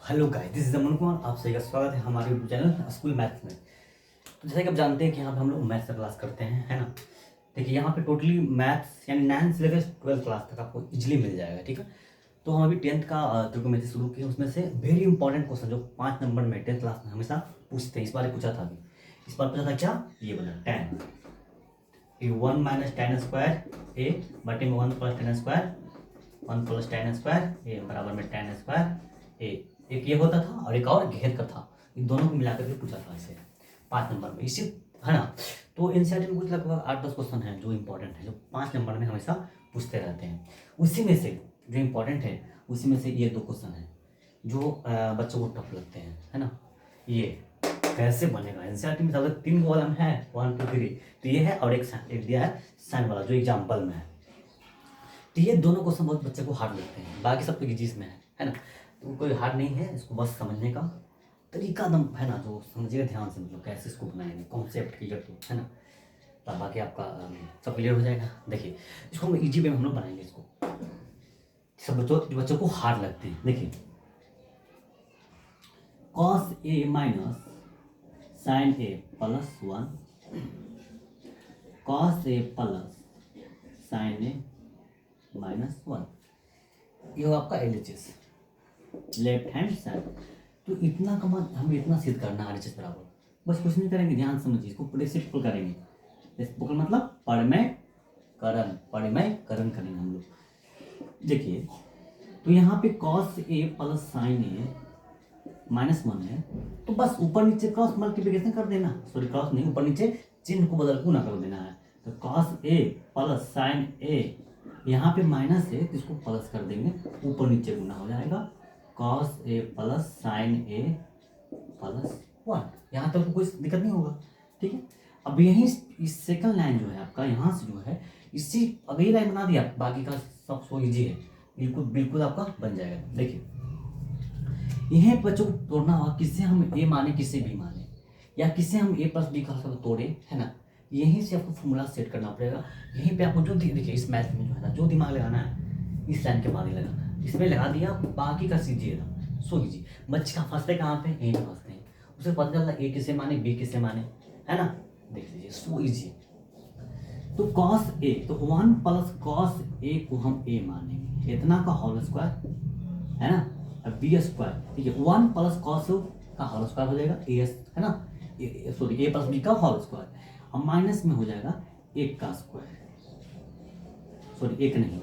Hello guys, this is Aman Kumar. आप सभी का स्वागत है हमारे यूट्यूब चैनल स्कूल मैथ्स में। तो जैसे कि आप जानते हैं कि यहाँ पे हम लोग मैथ्स का क्लास करते हैं, है ना। देखिए यहाँ पे टोटली मैथ्स यानी 9 से लेकर 12 क्लास तक आपको इजीली मिल जाएगा, ठीक है। तो हम अभी 10th का त्रिकोणमिति शुरू किए, उसमें से वेरी इंपॉर्टेंट क्वेश्चन जो 5 नंबर में 10th क्लास में हमेशा पूछते हैं। इस बार पूछा था अभी, इस बार पूछा था क्या, ये बना tan ये 1 माइनस tan स्क्वायर ए बटे में 1 plus tan square 1 plus tan square A बराबर में tan स्क्वायर ए। एक ये होता था और एक और घेर का था, इन दोनों को मिलाकर के पूछा था इसे 5 नंबर में, इसी, है ना। तो एनसीईआरटी में कुछ लगभग 8-10 क्वेश्चन हैं जो इंपॉर्टेंट है, जो 5 नंबर में हमेशा पूछते रहते हैं। उसी में से जो इंपॉर्टेंट है, उसी में से ये 2 क्वेश्चन हैं जो बच्चों को टफ लगते हैं, है ना। ये कैसे बनेगा, एनसीईआरटी में ज़्यादा 3 कॉलम है, 1 2 3, तो ये है और एक दिया है साइन वाला जो एग्जाम्पल में है। तो ये दोनों क्वेश्चन बहुत बच्चे को हार्ड लगते हैं, बाकी सब तो इजी में है ना। तो कोई हार्ड नहीं है, इसको बस समझने का तरीका दम है ना, जो समझिएगा ध्यान से, मतलब कैसे इसको बनाएंगे, कॉन्सेप्ट क्लियर तो है ना, तब बाकी आपका सब क्लियर हो जाएगा। देखिए इसको हम इजी वे में हम लोग बनाएंगे, इसको सब बच्चों को हार्ड लगते हैं। देखिए cos a minus sin a plus 1 cos a plus sin a minus 1, ये हो आपका LHS, लेफ्ट हैंड साइड। तो इतना कमा हमें इतना सिद्ध करना है RHS बराबर, बस कुछ नहीं करेंगे, ध्यान समझिए इसको, पूरे सिंपल करेंगे। सिंपल मतलब परमय करण करेंगे हम लोग। देखिए तो यहाँ पे cos a plus sin a minus 1 है, तो बस ऊपर नीचे क्रॉस मल्टीप्लिकेशन कर देना, सॉरी क्रॉस नहीं, ऊपर नीचे चिन्ह को बदल गुना कर देना है। तो cos a plus sin a, यहाँ पे माइनस है तो इसको प्लस कर देंगे, ऊपर नीचे गुना हो जाएगा cos a plus sin a plus 1। यहाँ तक तो कोई दिक्कत नहीं होगा, ठीक है। अब यहीं इस सेकंड लाइन जो है आपका, यहाँ से जो है इसी अगली लाइन बना दिया, बाकी का सब सो इजी है, बिल्कुल बिल्कुल आपका बन जाएगा। देखिए यह बच्चों को तोड़ना होगा, किससे हम a माने किससे b माने, या किससे हम a प्लस बी का तोड़े, है ना। यहीं से आपको फॉर्मूला सेट करना पड़ेगा। यहीं पे आपको जो देखिए इस मैथ में जो है ना, जो दिमाग लगाना है इस लाइन के बाद ही लगाना है, इसमें लगा दिया, बाकी का सीजिएगा, सो कीजिए। बच्चे का फंसते कहाँ पे, यहीं पे फंसते हैं, उसे पता चलता है a किसे माने b किसे माने, है ना। देख लीजिए सो इजी। तो cos a, तो 1 प्लस cos a को हम a मानेंगे, इतना का होल स्क्वायर, है ना। अब बी स्क्वायर, ठीक है, 1 प्लस कॉस का होल स्क्वायर हो जाएगा ए, है ना, सॉरी ए प्लस बी का होल स्क्वायर। अब माइनस में हो जाएगा 1 का स्क्वायर, सॉरी 1 नहीं,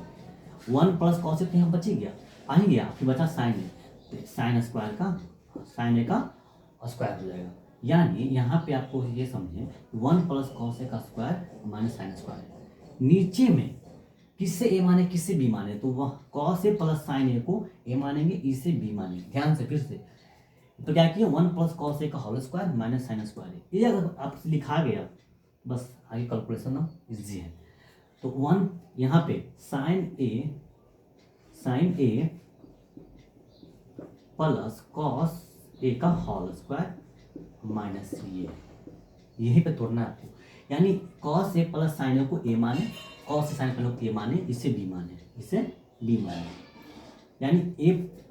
1 प्लस कॉस तो यहाँ बच ही गया, आएंगे आपके बचा साइन ए, साइन स्क्वायर का साइन ए का स्क्वायर हो जाएगा। यानी यहाँ पे आपको ये समझें 1 प्लस कॉस ए का स्क्वायर माइनस साइन स्क्वायर। नीचे में किससे ए माने किससे बी माने, तो वह कॉस ए प्लस साइन ए को ए मानेंगे, ई से बी मानेंगे। ध्यान से फिर से, तो क्या किया, 1 प्लस कॉस ए का whole square minus sine square, ये अगर आप लिखा गया बस आगे कैलकुलेशन ना इजी है। तो 1 यहाँ पे sign A plus cos A का होल स्क्वायर माइनस ये, यहीं पे तोड़ना है आपको। यानी कॉस ए प्लस साइन ए को ए माने, कॉस से साइन को ए माने, इसे बी माने, इसे बी माने, यानी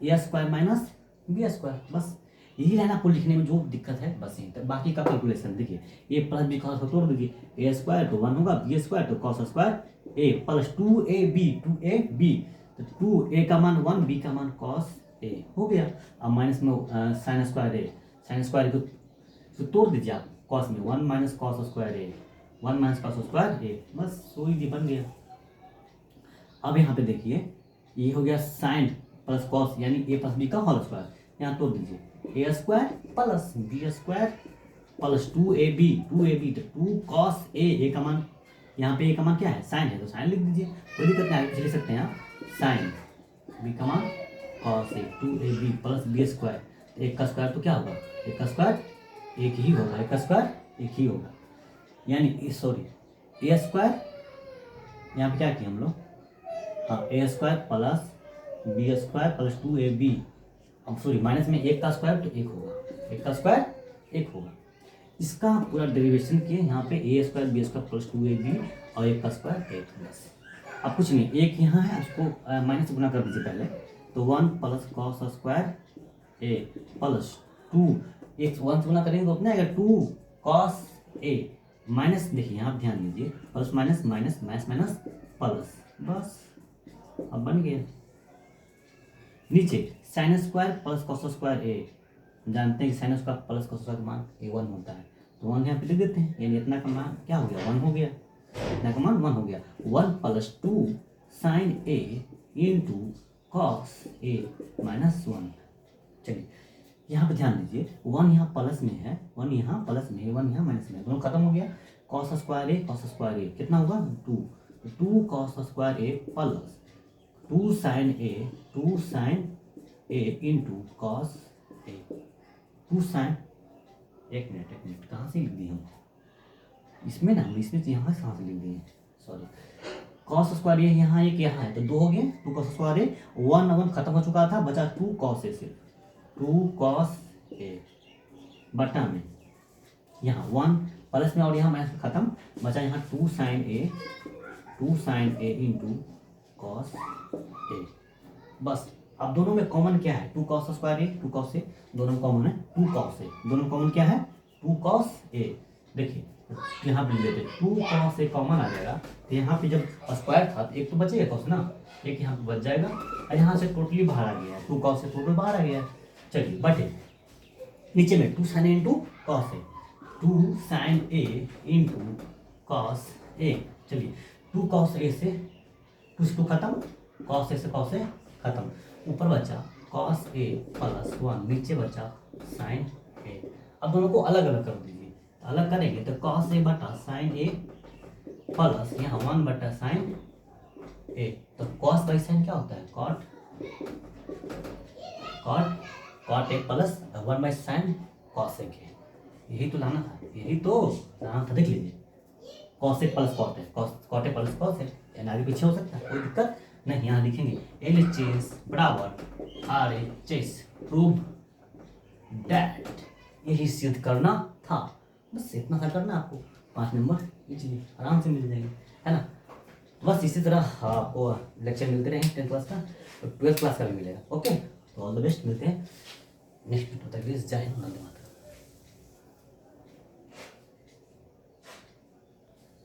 ए स्क्वायर माइनस बी स्क्वायर। बस यही लाइन आपको लिखने में जो दिक्कत है, बस यही तक। बाकी का कैलकुलेशन देखिए, ए प्लस बी कॉस तोड़ दीजिए, ए स्क्वायर तो 1 होगा, बी स्क्वायर तो कॉस स्क्वायर ए प्लस 2ab, तो 2a का मान 1, बी का मान कॉस ए हो गया। अब माइनस में साइन स्क्वायर को तोड़ दीजिए आप, कॉस में 1 माइनस कॉस स्क्वायर ए, 1 माइनस कॉस स्क्वायर ए, बस सो इजी बन गया। अब यहाँ पे देखिए ये हो गया साइन प्लस कॉस, यानी ए प्लस बी का होल स्क्वायर, यहाँ तोड़ दीजिए, A square plus B square plus 2ab तो 2 कॉस ए का मान, यहाँ पे ए का मान क्या है, साइन है, तो साइन लिख दीजिए, कोई दिक्कत नहीं, आगे लिख सकते हैं आप, साइन बी का मान cos A 2ab plus B square, तो एक का स्क्वायर तो क्या होगा, एक का स्क्वायर एक ही होगा, एक का स्क्वायर एक ही होगा, यानी सॉरी ए स्क्वायर, यहाँ पे क्या किया हम लोग, हाँ A square plus B square plus 2ab, अब सॉरी माइनस में 1 का स्क्वायर तो 1 होगा, 1 का स्क्वायर 1 होगा। इसका पूरा डेरिवेशन किए, यहाँ पे A square B square plus 2ab और 1 का स्क्वायर 1, बस। अब कुछ नहीं, 1 यहाँ है, उसको माइनस से गुना कर दीजिए पहले, तो 1 प्लस कॉस स्क्वायर ए प्लस 2 एक 1 से गुना करेंगे तो उतना आएगा 2 कॉस ए माइनस, देखिए यहाँ ध्यान दीजिए, plus minus minus minus minus plus, बस अब बन गया। नीचे sine square plus cos square A, जानते हैं कि sine square plus cos square का मान ए 1 होता है, तो 1 यहाँ पे लिख देते हैं, यानी इतना का मान क्या हो गया 1 हो गया, इतना का मान 1 हो गया। 1 plus 2 sign A into cos A minus 1। चलिए यहाँ पे ध्यान दीजिए, 1 यहाँ प्लस में है, 1 यहाँ प्लस में है, 1 यहाँ माइनस में है, दोनों खत्म हो गया। कॉस स्क्वायर ए कितना होगा 2, 2 cos square A plus 2 sign A into cos A, 2 sign, एक मिनट कहाँ से लिख दिए हम इसमें ना, हम इसमें यहाँ से कहाँ से लिख दिए, सॉरी, कॉस स्क्वायर ए यहाँ एक यहाँ है तो 2 हो गए, 2 कॉस स्क्वायर ए, 1 खत्म हो चुका था, बचा 2 कॉस ए, सिर्फ 2 कॉस ए बटा में यहाँ 1 प्लस में और यहाँ माइनस में खत्म, बचा यहाँ 2 sign A into cos A, बस। अब दोनों में कॉमन क्या है 2 cos square A 2 cos A, दोनों कॉमन है 2 कॉस ए, दोनों कॉमन क्या है 2 कॉस ए। देखिए यहाँ पे लेते 2 कॉस ए कॉमन आ जाएगा, तो यहाँ पे जब स्क्वायर था तो एक तो बचेगा कॉस ना, एक यहाँ पे बच जाएगा, और यहाँ से टोटली बाहर आ गया है, 2 कॉस से टोटल बाहर आ गया है। चलिए बटे नीचे में 2 sign A into cos A, 2 sign A into cos A. चलिए 2 कॉस ए से 2 से 2 खत्म, कॉस ए से कॉस ए खत्म, ऊपर बचा कॉस ए प्लस 1, नीचे बचा साइन ए। अब दोनों को अलग अलग कर दीजिए, अलग करेंगे तो कॉस ए बटा साइन ए प्लस यहाँ 1 बटा साइन ए, तो कॉस बाई साइन क्या होता है cot, cot A plus 1 by sine cos A, यही तो लाना था, यही तो लाना था। देख लीजिए cos A plus cot A, cot A plus cos A, यानी आगे पीछे हो सकता है, कोई दिक्कत नहीं। यहाँ लिखेंगे LHS बराबर RHS, प्रूव दैट, यही सिद्ध करना था, बस इतना सा करना आपको, 5 नंबर इजीली आराम से मिल जाएंगे, है ना। बस इसी तरह आपको लेक्चर मिलते रहे 10th क्लास का, तो 12th क्लास का भी मिलेगा। ओके, तो ऑल द बेस्ट, मिलते हैं नेक्स्ट वीडियो तक, जय हिंद, धन्यवाद।